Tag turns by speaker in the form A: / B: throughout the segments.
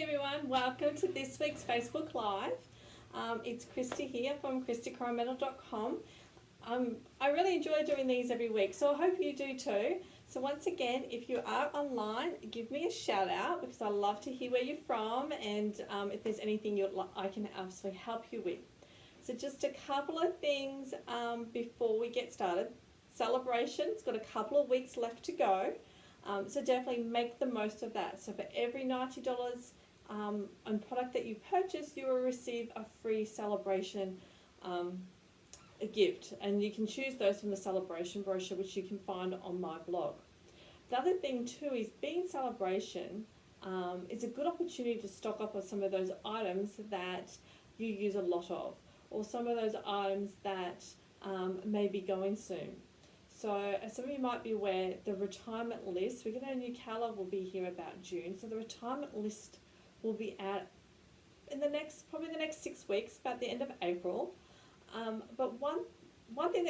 A: everyone, welcome to this week's Facebook Live. It's Kristy here from KristyCoromandel.com. I really enjoy doing these every week, so I hope you do too. So once again, if you are online, give me a shout out because I love to hear where you're from and if there's anything I can absolutely help you with. So just a couple of things before we get started. Celebration, it's got a couple of weeks left to go. So definitely make the most of that. So for every $90 on product that you purchase, you will receive a free celebration a gift. And you can choose those from the celebration brochure, which you can find on my blog. The other thing too is being celebration is a good opportunity to stock up on some of those items that you use a lot of, or some of those items that may be going soon. So as some of you might be aware, the retirement list, we get a new calendar, will be here about June. So the retirement list will be out in probably the next 6 weeks, about the end of April. But one thing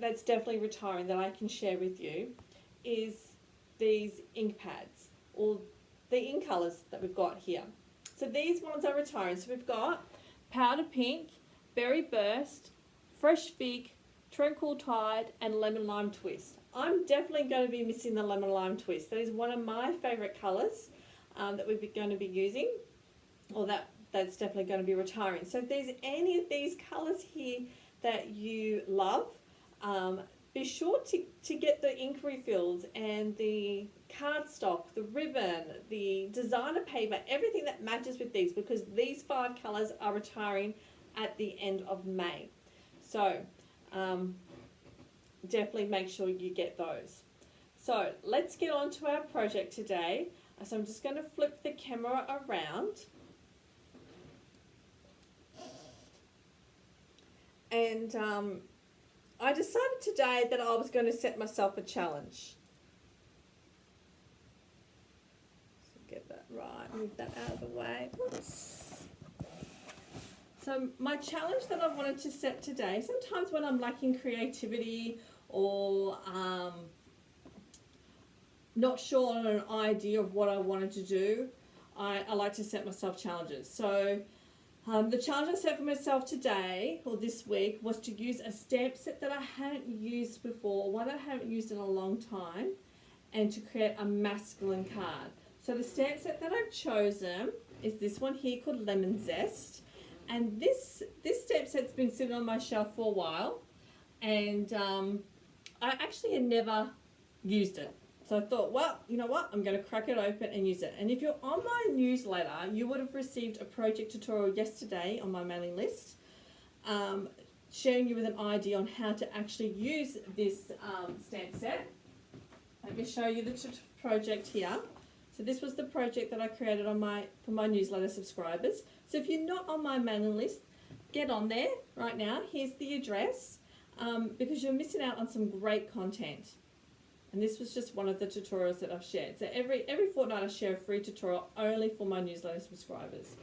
A: that's definitely retiring that I can share with you is these ink pads, or the ink colours that we've got here. So these ones are retiring. So we've got Powder Pink, Berry Burst, Fresh Fig, Tranquil Tide, and Lemon Lime Twist. I'm definitely going to be missing the Lemon Lime Twist. That is one of my favourite colours that we're going to be using, or that's definitely going to be retiring. So if there's any of these colours here that you love, be sure to get the ink refills and the cardstock, the ribbon, the designer paper, everything that matches with these, because these 5 colours are retiring at the end of May. So definitely make sure you get those. So let's get on to our project today. So I'm just going to flip the camera around. And I decided today that I was going to set myself a challenge. So get that right, move that out of the way. Oops. So my challenge that I wanted to set today, sometimes when I'm lacking creativity or not sure on an idea of what I wanted to do, I like to set myself challenges. So the challenge I set for myself today, or this week, was to use a stamp set that I hadn't used before, one that I haven't used in a long time, and to create a masculine card. So the stamp set that I've chosen is this one here called Lemon Zest. And this stamp set's been sitting on my shelf for a while, and I actually had never used it. So I thought, well, you know what, I'm going to crack it open and use it. And if you're on my newsletter, you would have received a project tutorial yesterday on my mailing list, sharing you with an idea on how to actually use this stamp set. Let me show you the project here. So this was the project that I created for my newsletter subscribers. So if you're not on my mailing list, get on there right now. Here's the address, because you're missing out on some great content. And this was just one of the tutorials that I've shared. So every fortnight I share a free tutorial only for my newsletter subscribers.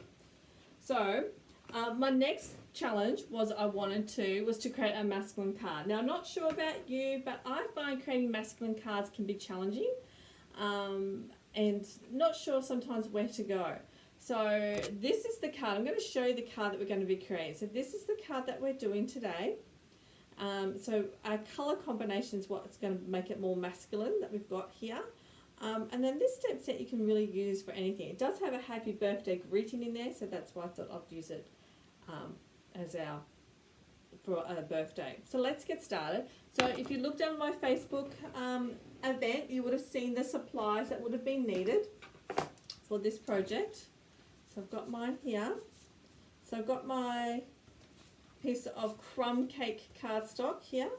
A: So my next challenge was to create a masculine card. Now I'm not sure about you, but I find creating masculine cards can be challenging. And not sure sometimes where to go. So this is the card. I'm going to show you the card that we're going to be creating. So this is the card that we're doing today. So our colour combination is what's going to make it more masculine that we've got here. And then this stamp set you can really use for anything. It does have a happy birthday greeting in there, so that's why I thought I'd use it for a birthday. So let's get started. So if you look down my Facebook event, you would have seen the supplies that would have been needed for this project. So I've got mine here. So I've got my piece of crumb cake cardstock here,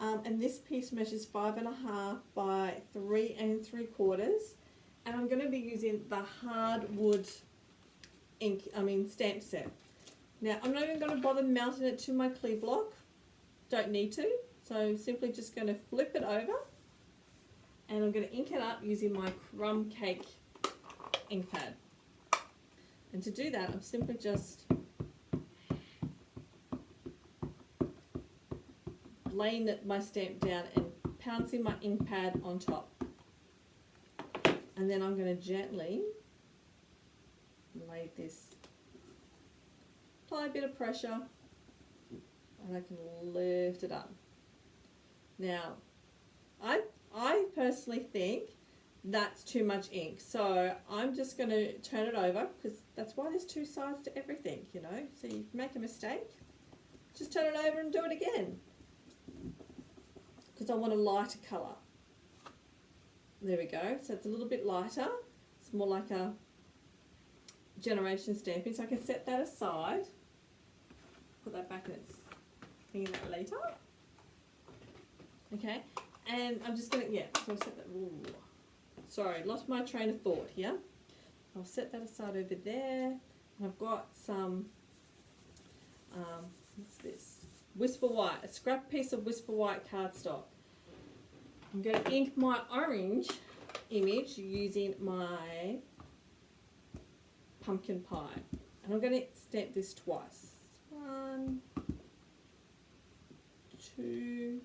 A: and this piece measures 5.5 by 3 3/4, and I'm going to be using the hardwood stamp set. Now I'm not even going to bother mounting it to my clear block, don't need to, so I'm simply just going to flip it over, and I'm going to ink it up using my crumb cake ink pad. And to do that, I'm simply just laying my stamp down and pouncing my ink pad on top. And then I'm going to gently lay this, apply a bit of pressure, and I can lift it up. Now, I personally think that's too much ink, so I'm just going to turn it over, because that's why there's two sides to everything, you know. So you make a mistake, just turn it over and do it again, because I want a lighter colour. There we go. So it's a little bit lighter. It's more like a generation stamping, so I can set that aside, put that back in its thing in that later. Okay, and I'm just going to, so I'll set that, sorry, lost my train of thought here. I'll set that aside over there. And I've got some, what's this? Whisper White, a scrap piece of Whisper White cardstock. I'm going to ink my orange image using my pumpkin pie. And I'm going to stamp this twice. 1, 2.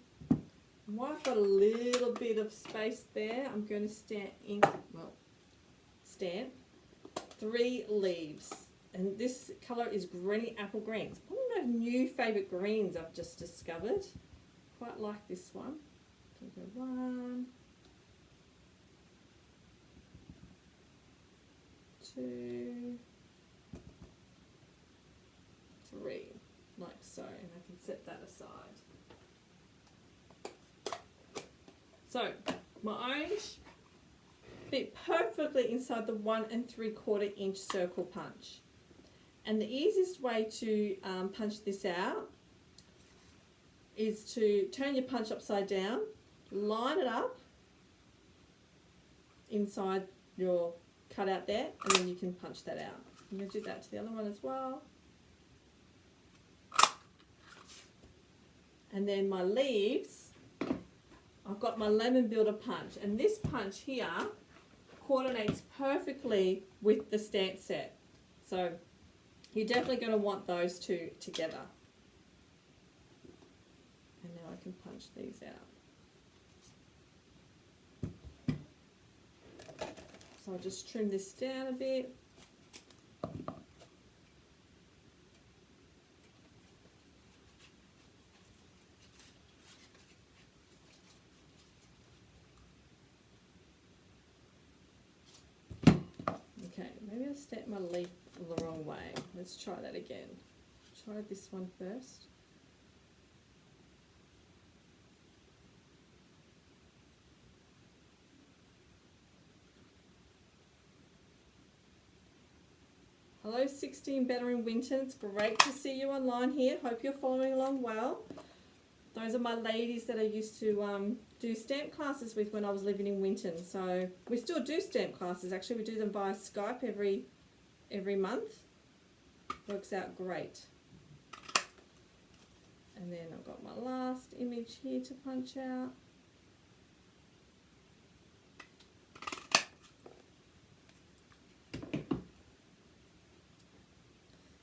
A: And while I've got a little bit of space there, I'm going to stamp 3 leaves. And this colour is Greeny Apple Green. It's one of my new favourite greens I've just discovered. Quite like this one. So I'll go 1, 2, 3, like so, and I can set that aside. So my orange fit perfectly inside the 1 3/4 inch circle punch. And the easiest way to punch this out is to turn your punch upside down, line it up inside your cutout there, and then you can punch that out. I'm going to do that to the other one as well. And then my leaves, I've got my lemon builder punch, and this punch here coordinates perfectly with the stamp set. So you're definitely going to want those two together. And now I can punch these out. So I'll just trim this down a bit. Okay, maybe I stamped my leaf the wrong way. Let's try that again. Try this one first. Hello 16 Better in Winton, it's great to see you online here. Hope you're following along well. Those are my ladies that I used to do stamp classes with when I was living in Winton. So we still do stamp classes, actually we do them via Skype every month. Works out great. And then I've got my last image here to punch out.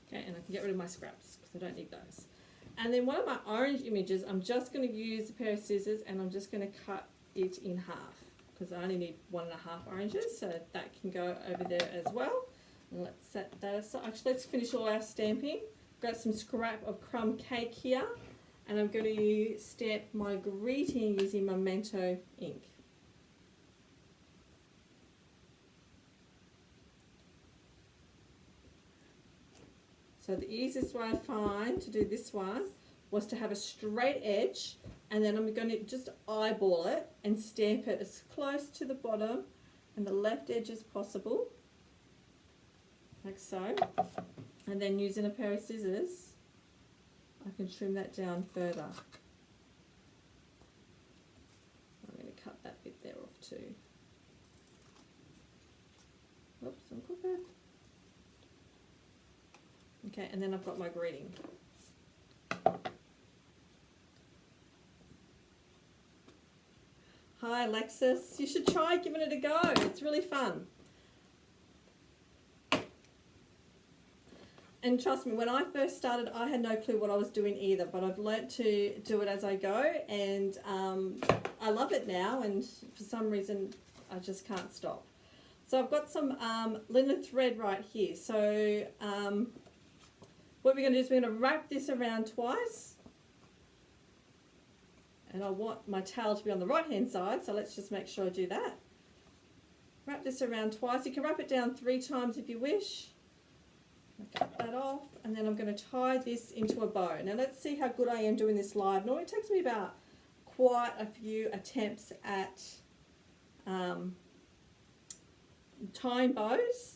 A: Okay, and I can get rid of my scraps because I don't need those. And then one of my orange images, I'm just going to use a pair of scissors and I'm just going to cut it in half because I only need 1 1/2 oranges, so that can go over there as well. And let's set that aside. Actually, let's finish all our stamping. Got some scrap of crumb cake here, and I'm going to stamp my greeting using Memento ink. So the easiest way I find to do this one was to have a straight edge, and then I'm going to just eyeball it and stamp it as close to the bottom and the left edge as possible, like so. And then using a pair of scissors, I can trim that down further. I'm going to cut that bit there off too. Oops, I'm cooking. Okay, and then I've got my greeting. Hi Alexis, you should try giving it a go. It's really fun. And trust me, when I first started, I had no clue what I was doing either, but I've learnt to do it as I go, and I love it now, and for some reason, I just can't stop. So I've got some linen thread right here. So what we're going to do is we're going to wrap this around twice. And I want my tail to be on the right hand side, so let's just make sure I do that. Wrap this around twice. You can wrap it down 3 times if you wish. Cut that off, and then I'm going to tie this into a bow. Now let's see how good I am doing this live. Normally it takes me about quite a few attempts at tying bows.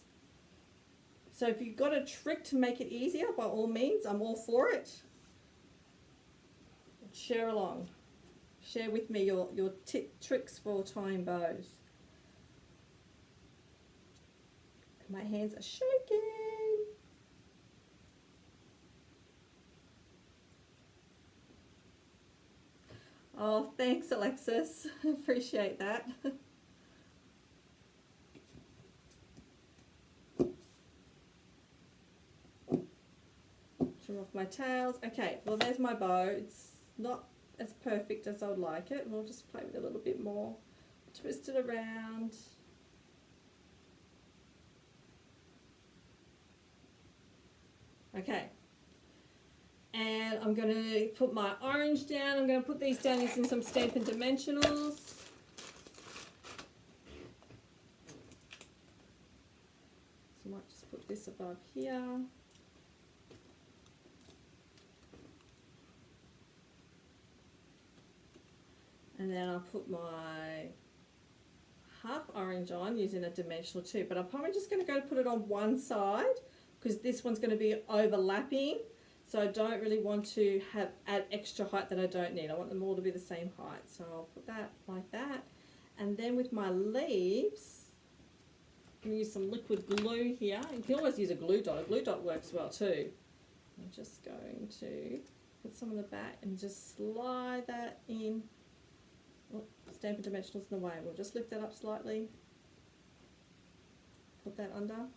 A: So if you've got a trick to make it easier, by all means, I'm all for it. Share along. Share with me your tricks for tying bows. My hands are shaking. Oh, thanks, Alexis. Appreciate that. Trim off my tails. Okay, well, there's my bow. It's not as perfect as I would like it. We'll just play with it a little bit more. Twist it around. Okay. And I'm going to put my orange down. I'm going to put these down using some Stampin' Dimensionals. So I might just put this above here. And then I'll put my half orange on using a dimensional too. But I'm probably just going to go put it on one side because this one's going to be overlapping. So I don't really want to add extra height that I don't need. I want them all to be the same height. So I'll put that like that. And then with my leaves, I'm going to use some liquid glue here. You can always use a glue dot. A glue dot works well too. I'm just going to put some on the back and just slide that in. Oh, Stampin' Dimensionals in the way. We'll just lift that up slightly. Put that under.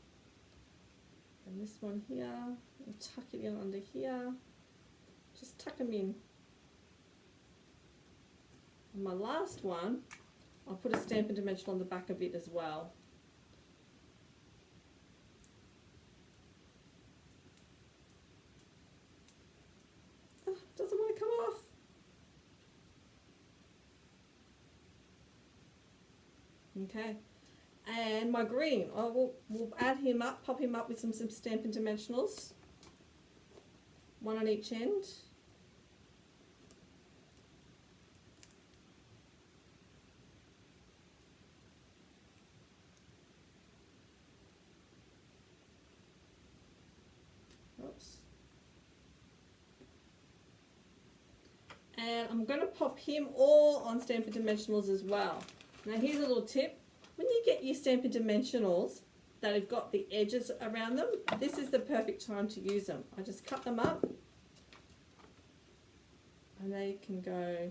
A: And this one here, and tuck it in under here. Just tuck them in. And my last one, I'll put a Stampin' Dimensional on the back of it as well. Oh, doesn't want to come off. Okay. And my green, we'll add him up, pop him up with some Stampin' Dimensionals. One on each end. Oops. And I'm going to pop him all on Stampin' Dimensionals as well. Now here's a little tip. When you get your Stampin' Dimensionals that have got the edges around them, this is the perfect time to use them. I just cut them up and they can go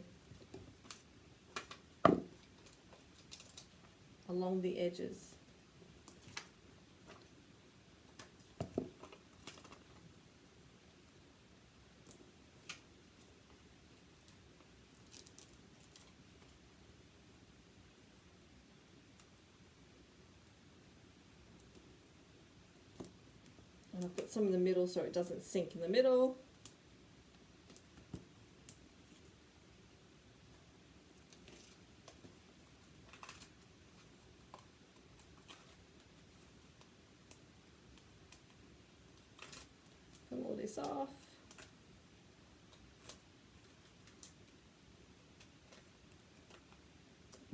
A: along the edges. And I'll put some in the middle so it doesn't sink in the middle. Pull all this off.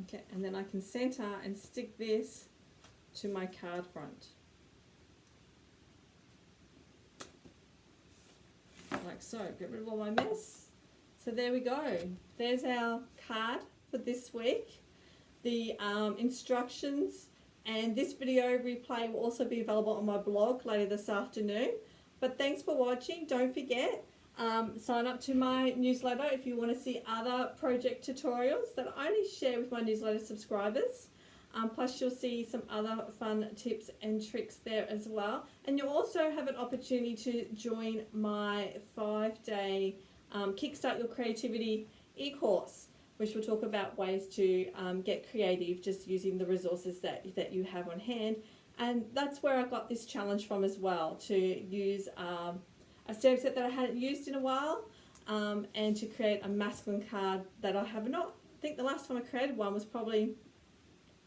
A: Okay, and then I can center and stick this to my card front. Like so. Get rid of all my mess. So there we go. There's our card for this week. The instructions and this video replay will also be available on my blog later this afternoon. But thanks for watching. Don't forget, sign up to my newsletter if you want to see other project tutorials that I only share with my newsletter subscribers. Plus you'll see some other fun tips and tricks there as well. And you'll also have an opportunity to join my 5-day Kickstart Your Creativity e-course. which will talk about ways to get creative just using the resources that you have on hand. And that's where I got this challenge from as well, to use a stamp set that I hadn't used in a while, and to create a masculine card that I have not. I think the last time I created one was probably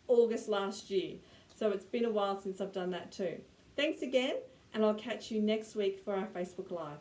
A: August last year. So it's been a while since I've done that too. Thanks again, and I'll catch you next week for our Facebook Live.